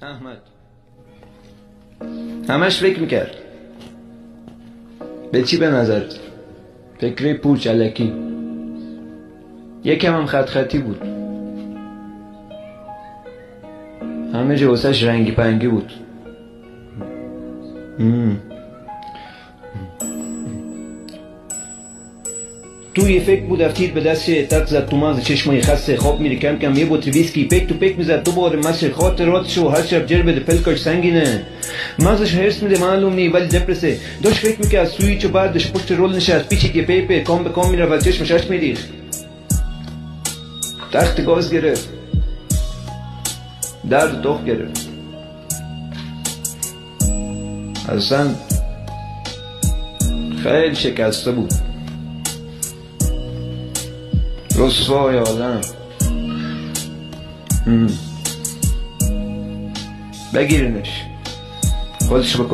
احمد همش فکر میکرد. به چی به نظر؟ فکر پوچ الکی. یکم هم خطی بود. همه جا واسش رنگی پنگی بود. تو یه فکر بود افتید به دست تک زد تو مغز چشمای خسته. خواب میره کم کم یه بطری ویسکی پک تو پک میزد. دوباره مسیر خاطراتشو هر شب جر بده پلکاش سنگینه. مغزش هرس میده معلوم نی ولی دپرسه. داشت فکر میکرد سویچو بردش پشت رول نشست پیچید یه پیپه کام به کام میره و چشمش اشک میریخت. تخت گاز گرفت. درد داغ گرفت. اصلا خیلی شکسته بود. رسوای آدم. بگیرینش خودشو بکن.